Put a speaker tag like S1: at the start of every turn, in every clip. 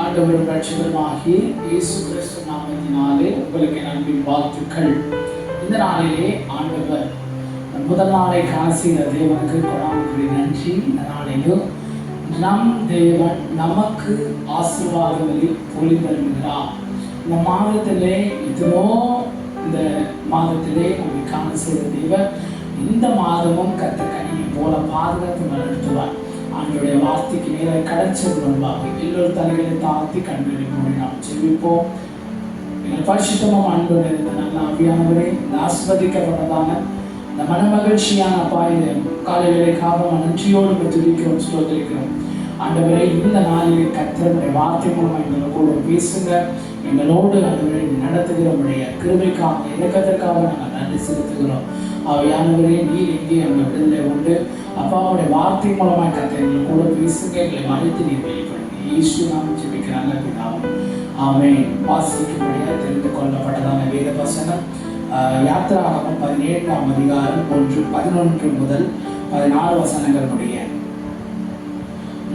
S1: ஆண்டவரும் ரட்சகருமாகிய இயேசு கிறிஸ்து நாமத்தினாலே உங்களுக்கு அன்பின் வாழ்த்துக்கள். இந்த நாளிலே ஆண்டவர் முதல் நாளை காசிய தேவனுக்கு கொடாமுடி நன்றி. இந்த நாளிலும் நம் தேவன் நமக்கு ஆசீர்வாதங்களை பொழிந்தருகிறார். இந்த மாதத்திலே இந்த மாதத்திலே நம்மை காண செய்த தேவன் இந்த மாதமும் கர்த்தர் கனியை போல பாதுகாத்து நடத்துவார். ஆண்டவருடைய வார்த்தைக்கு நேராக கடச்சது முன்பாக எல்லோரும் தலைகளை தாழ்த்தி கண்களை மூடி நாம் ஜெபிப்போம். எங்கள் பரிசுத்தமும் அன்பு நிறைந்த நல்ல ஆவியானவரே, இந்த ஆஸ்வதிக்கப்பட்டதான இந்த மனமகிழ்ச்சியான அப்பாயிலே காலையிலே காலம் நன்றியோடு துதிக்கிறோம், ஸ்தோத்திரிக்கிறோம். ஆண்டவரே, இந்த நாளிலே கர்த்தருடைய வார்த்தை மூலமாக எங்களை கூட பேசுங்க. எங்களோடு ஆண்டவரை நடத்துகிறவருடைய கிருபைக்காக இறக்கத்திற்காக நாங்கள் நன்றி செலுத்துகிறோம். ஆவியானவரே, நீர் எங்கே எங்கள் விடுதலை உண்டு. அப்பாவுடைய வார்த்தை மூலமாக கர்த்தர் எங்களை கூட பேசுங்க. எங்களை மறைத்து நீர் வெளிப்படுங்க. இயேசு நாம் ஜெபிக்கிறாங்க பிதாவே, ஆமென். வாசிக்கும்படியாக தெரிந்து கொள்ளப்பட்டதான வேத வசனம் யாத்திராகமம் 17ஆம் அதிகாரம் 1-11 முதல் 14 வசனங்களுடைய.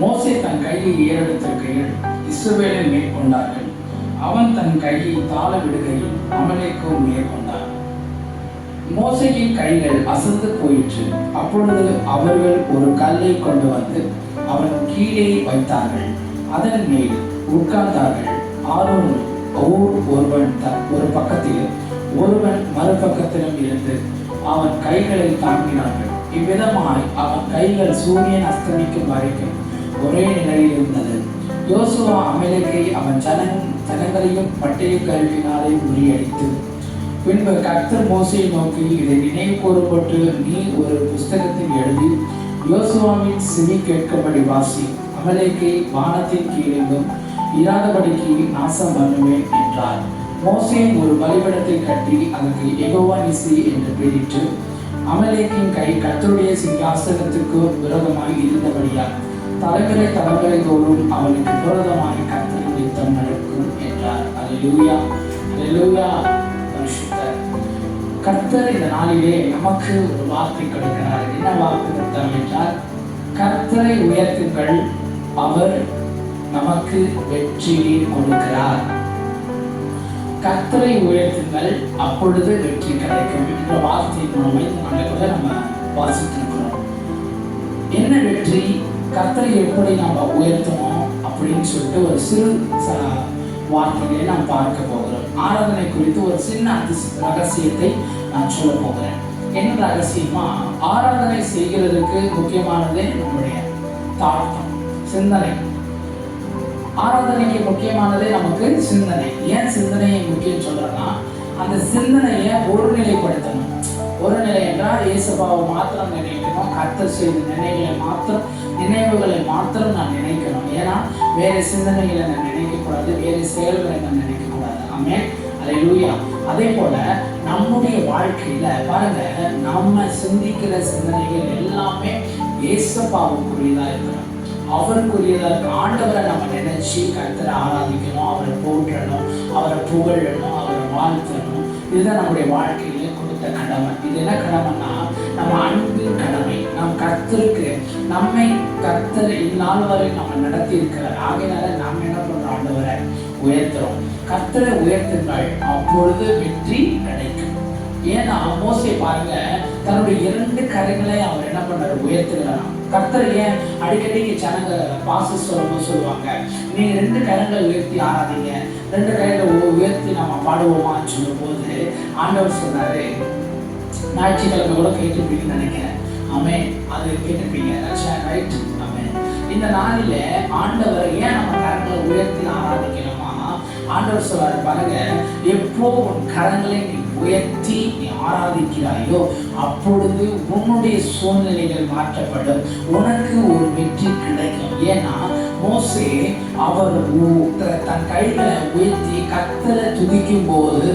S1: மோசே தன் கையை ஏறெடுத்திருக்கையில் இஸ்ரவேலை மேற்கொண்டார்கள். அவன் தன் கையை தாழ விடுகையில் அமலேக்கும் மேற்கொண்டார். மோசேயின் கைகள் அசந்து போயிற்று. அப்பொழுது அவர்கள் ஒரு கல்லை கொண்டு வந்து அவன் கீழே வைத்தார்கள். அதன் மேல் உட்கார்ந்தார்கள். ஆரோன் ஒருவன் ஒரு பக்கத்தில் ஒருவன் மறுபக்கத்திலும் இருந்து அவன் கைகளை தாங்கினார்கள். இவ்விதமாய் அவன் கைகள் சூரியன் அஸ்தமிக்கும் வரைக்கும் ஒரே நிலையில் இருந்தது. யோசுவா அமலேக்கை அவன் ஜனங்களையும் பட்டய கருவினாலே முறியடித்து பின்பு கர்த்தர் மோசேயை நோக்கி, இதை நினைவு கூறப்பட்டு நீ ஒரு புஸ்தகத்தில் எழுதி யோசுவாவின் செவி கேட்கும்படி வாசி. அமலேக்கை வானத்தின் கீழெங்கும் இராதபடிக்கு நாசம் பண்ணுவேன் என்றார். மோசே ஒரு பலிபீடத்தை கட்டி அதற்கு யெகோவா நிசி என்று பெயரிட்டு, அமலேக்கின் கை கர்த்தருடைய சிங்காசனத்துக்கு விரோதமாக இருந்தபடியால் தலைமுறை தோறும் அவனுக்கு விரோதமாக கர்த்தரின் யுத்தம் நடக்கும் என்றார். அல்லேலூயா, அல்லேலூயா. கர்த்தர் இந்த நாளிலே நமக்கு ஒரு வார்த்தை கொடுக்கிறார். என்ன வார்த்தை கொடுத்தார் என்றால், கர்த்தரை உயர்த்துங்கள், அவர் நமக்கு வெற்றியை கொடுக்கிறார். கர்த்தரை உயர்த்துங்கள், அப்பொழுது வெற்றி கிடைக்கும் என்ற வார்த்தை மூலமாக நம்ம வாசித்திருக்கிறோம். என்ன வெற்றி? கர்த்தரை எப்படி நம்ம உயர்த்தணும் அப்படின்னு சொல்லிட்டு ஒரு சிறு வார்த்தைகளை நாம் பார்க்க போகிறோம். ஆராதனை குறித்து ஒரு சின்ன ரகசியத்தை நான் சொல்ல போகிறேன். என்ன ரகசியமா? ஆராதனை செய்கிறதுக்கு முக்கியமானதே நம்முடைய தாழ்த்தம், சிந்தனை. ஆராதனைக்கு முக்கியமானதே நமக்கு சிந்தனை. ஏன் சிந்தனையை முக்கியம் சொல்றேன்னா, அந்த சிந்தனையை ஒருநிலைப்படுத்தணும். ஒரு நிலை என்றால் இயேசுபாவை மாத்திரம் நினைக்கணும். கர்த்தர் செய்த நினைவுகளை மாத்திரம் நான் நினைக்கணும். ஏன்னா வேற சிந்தனைகளை நான் நினைக்கக்கூடாது, வேற செயல்களை நான் நினைக்கக்கூடாது. ஆமென், அல்லேலூயா. அதே போல நம்முடைய வாழ்க்கையில பாருங்க, நம்ம சிந்திக்கிற சிந்தனைகள் எல்லாமே இயேசுபாவுக்குரியதா இருக்கணும், அவருக்குரியதா இருக்கணும். ஆண்டவரை நம்ம நினைச்சு கர்த்தரை ஆராதிக்கணும், அவரை போற்றணும், அவரை புகழணும், அவரை வாழ்த்தணும். இதுதான் நம்முடைய வாழ்க்கையில கொடுத்த கடமை. இது என்ன கடமைன்னா, நம்ம அன்பின் கடமை. நம் கர்த்தருக்கு நம்மை கர்த்தர் இந்நாள் வரை நம்ம நடத்தி இருக்கிறார். ஆகையினால நாம் என்ன பண்றோம்? ஆண்டவரை உயர்த்துறோம். கர்த்தரை உயர்த்துங்கள், அப்பொழுது வெற்றி கிடைக்கும். ஏன்னா மோசே பாருங்க, தன்னுடைய 2 கரைகளை அவர் என்ன பண்றாரு? உயர்த்துகிறாராம். கர்த்தர் ஏன் அடிக்கடி ஜனங்க சொல்லுவாங்க, நீங்க 2 கரங்களை உயர்த்தி ஆராதிங்க, 2 கைகளை உயர்த்தி நம்ம பாடுவோமான்னு சொல்லும் போது ஆண்டவர் சொன்னாரு, ஞாயிற்றுக்கிழமை கூட கேட்டுப்பீங்கன்னு நினைக்கிறேன். ஆமென், அது கேட்டுப்பீங்க, ரைட்? ஆமென். இந்த நாளில ஆண்டவர் ஏன் நம்ம கரங்களை உயர்த்தி ஆராதிக்கணுமா? ஆண்டவர் சொல்றாரு பாருங்க, எப்போ உன் கரங்களை நீ உயர்த்தி நீ ஆராதிக்கிறாயோ அப்பொழுது உன்னுடைய சூழ்நிலைகள் மாற்றப்படும், உனக்கு ஒரு வெற்றி கிடைக்கும். ஏன்னா மோசே அவர் தன் கைகளை உயர்த்தி கர்த்தரை துதிக்கும் போது,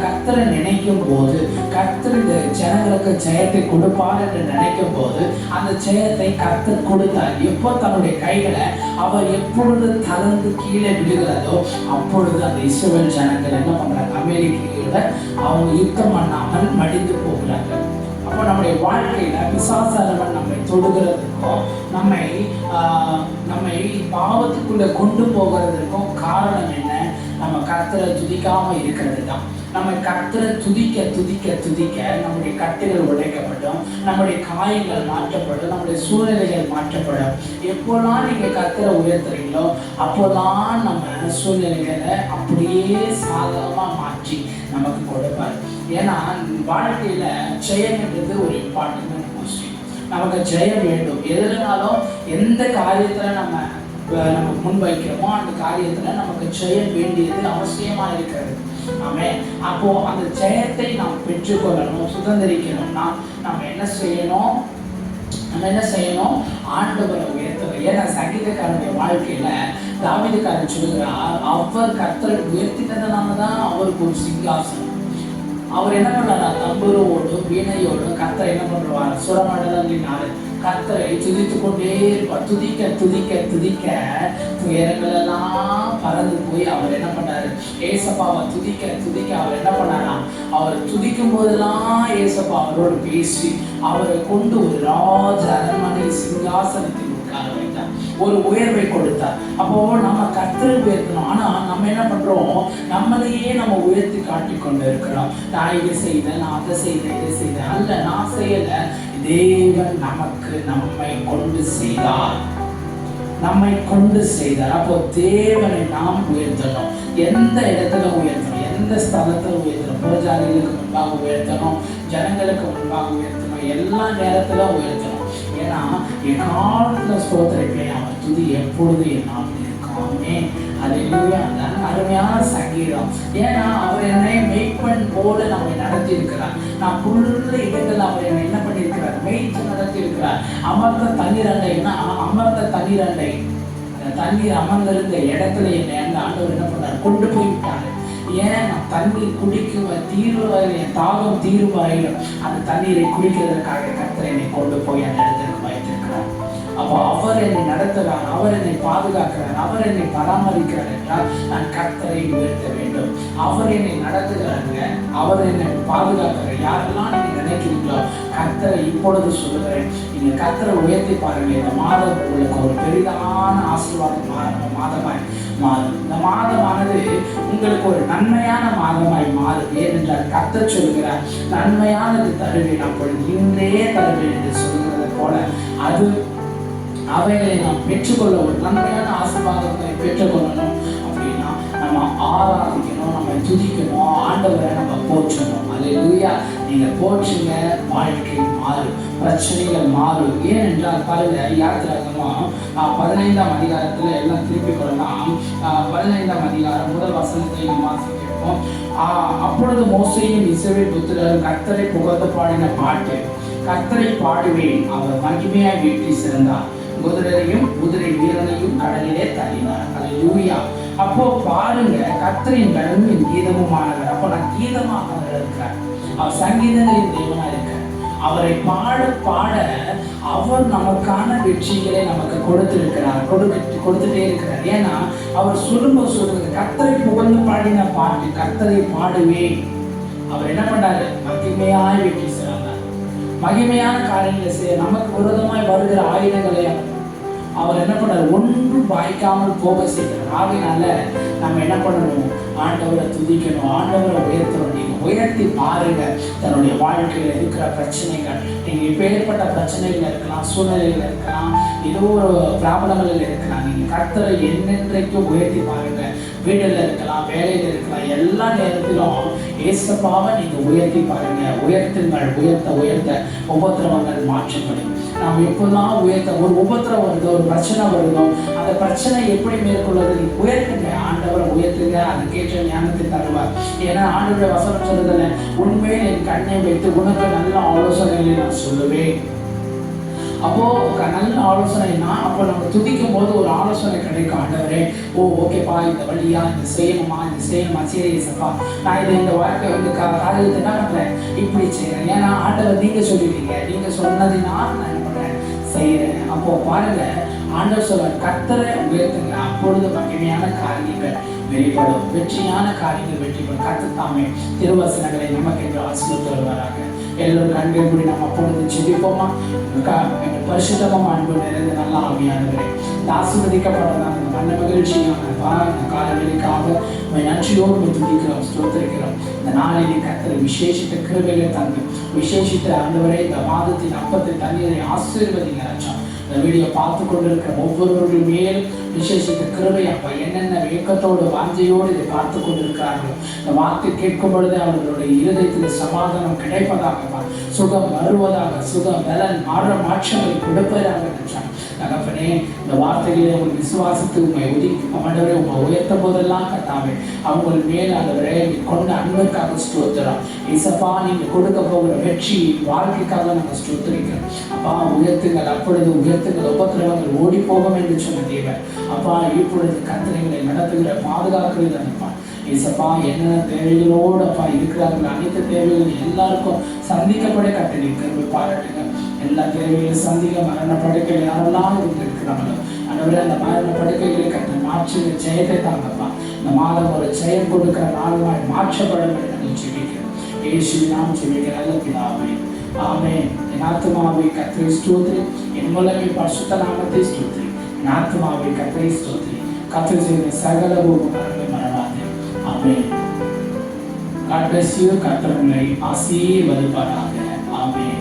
S1: கர்த்தரை நினைக்கும் போது, கர்த்தர் இந்த ஜனங்களுக்கு ஜெயத்தை கொடுப்பார் என்று நினைக்கும் போது அந்த ஜெயத்தை கர்த்தர் கொடுத்தார். எப்போ தன்னுடைய கைகளை அவர் எப்பொழுது தளர்ந்து கீழே விழுகிறதோ அப்பொழுது அந்த இஸ்ரவேல் ஜனங்கள் என்ன பண்றாங்க? அமெரிக்கையோட அவங்க யுத்தம் பண்ணாமல் மடிந்து போகிறார்கள். அப்போ நம்முடைய வாழ்க்கையில பிசாசானவன் நம்மை தொடுகிறதுக்கும் நம்மை பாவத்துக்குள்ள கொண்டு போகிறதுக்கும் காரணம் என்ன? நம்ம கர்த்தரை துதிக்காம இருக்கிறது தான். நம்ம கர்த்தரை துதிக்க துதிக்க துதிக்க நம்முடைய கட்டுகள் உடைக்கப்படும், நம்முடைய காயங்கள் மாற்றப்படும், நம்முடைய சூழ்நிலைகள் மாற்றப்படும். எப்போலாம் நீங்க கர்த்தரை உயர்த்துறீங்களோ அப்போதான் நம்ம சூழ்நிலைகளை அப்படியே சாதகமா மாற்றி நமக்கு கொடுப்பார். ஏன்னா வாழ்க்கையில ஜெயம்ன்றது ஒரு இம்பார்ட்டன்ட் கொஸ்டின். நமக்கு ஜெயம் வேண்டும். எதுனாலும் எந்த காரியத்துல நம்ம முன்வைக்கிறோமோ அந்த காரியத்துல நமக்கு ஜெயம் வேண்டியது அவசியமா இருக்கிறது. ஆமே. அப்போ அந்த ஜெயத்தை நாம் பெற்றுக்கொள்ளணும், சுதந்திரிக்கணும்னா நம்ம என்ன செய்யணும்? ஆண்டவரை உயர்த்தணும். ஏன்னா சங்கீதக்காரனுடைய வாழ்க்கையில தாவீதுக்காரன் சொல்லுகிறார், அவர் கர்த்தரை உயர்த்தினதுனால தான் அவருக்கு ஒரு சிங்காசனம். அவர் என்ன பண்ணாரா? தம்புரோடும் வீணையோடும் கர்த்தரை என்ன பண்ணுவார்? சுரமண்டலங்களினால கர்த்தரை துதித்து கொண்டே இருப்பார். துதிக்க துதிக்க துதிக்க துயரங்கள் எல்லாம் பறந்து போய் அவர் என்ன பண்ணாரு? ஏசப்பாவை துதிக்க துதிக்க அவர் என்ன பண்ணாரா? அவர் துதிக்கும் போதெல்லாம் ஏசப்பா அவரோடு பேசி அவரை கொண்டு ஒரு ராஜ அரண்மனை சிங்காசனத்தில் உட்கார வைத்தார், ஒரு உயர்வை கொடுத்தார். அப்போ நம்ம கர்த்தரை உயர்த்தணும். ஆனா நம்ம என்ன பண்றோம்? நம்மளையே நம்ம உயர்த்தி காட்டி கொண்டு இருக்கிறோம். நான் இதை செய்தேன், நான் அதை செய்தேன், இதை செய்தேன். அல்ல, நான் செய்யல, தேவன் நம்மை கொண்டு செய்தார். அப்போ தேவனை நாம் உயர்த்தணும். எந்த இடத்துல உயர்த்தணும்? எந்த ஸ்தலத்துல உயர்த்தணும்? புறஜாதிகளுக்கு முன்பாக உயர்த்தணும், ஜனங்களுக்கு முன்பாக உயர்த்தணும், எல்லா நேரத்திலும் உயர்த்தணும். ஏன்னா எக்காலத்துல ஸ்தோத்திரிப்பேன், அவர் துதி எப்பொழுது என்னால் இருக்காமே. அல்லேலூயா. அருமையான சங்கீதம். ஏன்னா அவர் என்னை மெய்ப்பன் போல நம்மை நடத்தி இருக்கிறார். நான் புல்ல இடங்கள் அவர் என்னை என்ன பண்ணியிருக்கிறார்? மேய்த்து நடத்தி இருக்கிறார். அமர்ந்த தண்ணீரண்டைன்னா அமர்ந்த தண்ணீரண்டை, அந்த தண்ணீர் அமர்ந்திருந்த இடத்துல என்னை அந்த ஆண்டவர் என்ன பண்ணார்? கொண்டு போய்விட்டாரு. ஏன்? நான் தண்ணீர் குடிக்கும் தீர்வாயில் என் தாகம் தீர்வாயிலும் அந்த தண்ணீரை குடிக்கிறதுக்காக கர்த்தர் என்னை கொண்டு போய் அந்த இடத்திற்கு வைத்திருக்கிறார். அப்போ அவர் என்னை நடத்துகிறார், அவர் என்னை பாதுகாக்கிறார், அவர் என்னை பராமரிக்கிறார் என்றால் நான் கர்த்தரை உயர்த்த வேண்டும். அவர் என்னை நடத்துகிறாங்க, அவர் என்னை பாதுகாக்கிறார். யாரெல்லாம் நீங்க நினைக்கிறீங்களோ கர்த்தரை இப்பொழுது சொல்லுகிறேன், நீங்க கர்த்தரை உயர்த்தி பாருங்க. இந்த மாதம் உங்களுக்கு ஒரு பெரிதான ஆசீர்வாதம் மாதமாய் மாறும். இந்த மாதமானது உங்களுக்கு ஒரு நன்மையான மாதமாய் மாறும். ஏனென்றால் கர்த்தர் சொல்கிறார், நன்மையானது தருவேன், அப்பொழுது இன்றே தருவேன் என்று சொல்கிறது போல அது அவைகளை நாம் பெற்றுக்கொள்ள, ஒரு நன்மையான ஆசீர்வாதத்தை பெற்றுக்கொள்ளணும் அப்படின்னா நம்ம ஆராதிக்கணும், நம்ம துதிக்கணும், ஆண்டவரை நம்ம போற்றணும். அல்லேலூயா. நீங்க போற்றுங்க, வாழ்க்கை மாறும், பிரச்சனைகள் மாறும். ஏனென்றால் பாருங்க, யாத்திராகமா 15ஆம் அதிகாரத்துல எல்லாம் திருப்பி கொள்ளலாம். 15ஆம் அதிகாரம் முதல் வசனத்தை நம்ம வாசிக்கிறோம். அப்பொழுது மோசேயும் இஸ்ரவேல் புத்திரரும் கர்த்தரை புகழ்ந்து பாடின பாட்டு, கர்த்தரை பாடுவேன், அவர் மகிமையாய் வீட்டி சிறந்தார், குதிரையும் குதிரை வீரனையும் கடலிலே தள்ளினார். அல்லேலூயா. அப்போ பாருங்க, கர்த்தரின் கடலும் கீதமுமானவர். அப்போ நான் கீதமாக இருக்கிறேன். அவர் சங்கீதங்களின் தேவனா இருக்க, அவரை பாட பாட அவர் நமக்கான வெற்றிகளை நமக்கு கொடுத்துட்டே இருக்கிறார். ஏன்னா அவர் சொல்லுங்க, கர்த்தரை புகழ்ந்து பாடின பாட்டு, கர்த்தரை பாடுவேன். அவர் என்ன பண்ணாரு? மகிமையாய் வெற்றி செய்றார். மகிமையான காரியங்களை செய்ய நமக்கு விரோதமாய் வருகிற ஆயுதங்களை அவர் என்ன பண்ணார்? ஒன்றும் வாய்க்காமல் போக செய்கிறார். ஆகையினால நம்ம என்ன பண்ணணும்? ஆண்டவரை துதிக்கணும், ஆண்டவரை உயர்த்தணும். நீங்க உயர்த்தி பாருங்க. தன்னுடைய வாழ்க்கையில இருக்கிற பிரச்சனைகள், நீங்க இப்ப ஏற்பட்ட பிரச்சனைகள் இருக்கலாம், சூழ்நிலைகள் இருக்கலாம், ஏதோ ஒரு பிராபலங்களில் இருக்கலாம். நீங்க கர்த்தரை என்னென்றைக்கும் உயர்த்தி பாருங்க. வீடுல இருக்கலாம், வேலையில இருக்கலாம், எல்லா நேரத்திலும் ஏசப்பாவை நீங்க உயர்த்தி பாருங்க. உயர்த்துங்கள். உயர்த்த உபத்திரவங்கள் மாற்றப்படும். நாம் எப்போதான் ஒரு உபத்திரம் வருதோ, ஒரு பிரச்சனை வருதோ, அந்த பிரச்சனை எப்படி மேற்கொள்வது? நீ உயர்த்துங்க, ஆண்டவரை உயர்த்துங்க, அதுக்கேற்ற ஞானத்தை தருவார். ஏன்னா ஆண்டவருடைய வசனம் சொல்றதுல, உண்மையில் என் கண்ணை வைத்து உனக்கு நல்ல ஆலோசனைகளை நான் சொல்லுவேன். அப்போ நல்ல ஆலோசனைனா, அப்போ நம்ம துதிக்கும் போது ஒரு ஆலோசனை கிடைக்கும். ஆண்டவரே, ஓகேப்பா, இந்த வழியா, இந்த செய்யணுமா, சீரியஸப்பா, நான் இதை இந்த வாழ்க்கை வந்து காரியத்தை என்ன பண்றேன், இப்படி செய்யறேன். ஏன்னா ஆண்டவர் நீங்க சொல்லிட்டீங்க, நீங்க சொன்னதினால் நான் என்ன பண்றேன், செய்யறேன். அப்போ பாருங்க, ஆண்டவர் சொல்ற கர்த்தரை உயர்த்துங்க, அப்பொழுது மகிமையான காரியங்கள் வெளிப்படும், வெற்றியான காரியங்கள் வெற்றிப்படும். கர்த்தர் தாமே திருவசனங்களை நமக்கு என்று ஆசீர்வதித்து வருவாராக. எல்லோரும் கண்கள் கூடி நம்ம அப்பொழுது செபிப்போமா? பரிசுத்தமும் அன்பு நிறைந்த நல்ல ஆவியானவரே, இந்த ஆசீர்வதிக்கப்படலாம் இந்த மன மகிழ்ச்சியானப்பா இந்த காலவெளிக்காக நன்றியோடு துதிக்கிறோம், ஸ்தோத்திரிக்கிறோம். இந்த நாளிலே கர்த்தர் விசேஷித்த கிருபைகளை தந்து விசேஷித்த ஆண்டவரே இந்த மாதத்தின் அப்பத்தை தண்ணீரை ஆசீர்வதிங்க ராஜா. இந்த வீடியோ பார்த்து கொண்டிருக்கிற ஒவ்வொருவர்கள் மேலும் விசேஷித்த கிருபை அப்பா என்னென்ன வேக்கத்தோடு வாஞ்சையோடு இதை பார்த்து கொண்டிருக்கிறார்களோ இந்த வார்த்தை கேட்கும் பொழுது அவர்களுடைய இருதயத்தில் சமாதானம் கிடைப்பதாகப்பா, சுகம் வருவதாக, சுகம் பலன் மாற்றங்களை கொடுப்பதாக நினைச்சாங்க. தகப்பனே இந்த வார்த்தைகளை அவங்க விசுவாசத்து உண்மை ஆண்டவரே உண்மை உயர்த்த போதெல்லாம் கட்டாவே அவங்க மேல் ஆண்டவரே கொண்ட அன்புக்காக ஸ்தோத்திரம். இசப்பா நீங்க கொடுக்க போகிற வெற்றி வாழ்க்கைக்காக நாங்கள் ஸ்தோத்திரிக்கிறோம். அப்பா உயர்த்துங்கள், அப்பொழுது உயர்த்துங்கள், உபத்திரவங்கள் ஓடி போகும் என்று சொன்ன தேவன். அப்பா இப்பொழுது கர்த்தரைகளை நடத்துகிற பாதுகாக்கிறது அனுப்பா. இசப்பா என்னென்ன தேவைகளோடு அப்பா இருக்கிறார்கள் அனைத்து தேவைகள் எல்லாருக்கும் சந்திக்கப்பட கட்டளை கருவி பாராட்டுங்க. எல்லா தேவைகளையும் சந்திக்க மரண படுக்கைகள் யாரெல்லாம் இருக்கிறாங்களோ ஆண்டவரே அந்த மரண படுக்கைகளை கட்ட மாற்று ஜெயத்தை தாங்கப்பா. இந்த மாதம் ஒரு ஜெயம் கொடுக்கிற நாளுமாய் மாற்றப்படும் என்று நாங்கள் ஜெபிக்கிறோம். இயேசுவின் நாமத்தில் ஜெபிக்கிற நல்ல பிதாவே, ஆமென். என் ஆத்துமாவே கர்த்தரை ஸ்தோத்திரி, என் மூலமே பரிசுத்த நாமத்தை ஸ்தோத்திரி. என் ஆத்துமாவே கர்த்தரை ஸ்தோத்திரி, கர்த்தர் செய்த சகல உபகாரங்களை மறவாதே. ஆமென். God bless you. கர்த்தர் உங்களை ஆசீர்வதிப்பாராக. ஆமென்.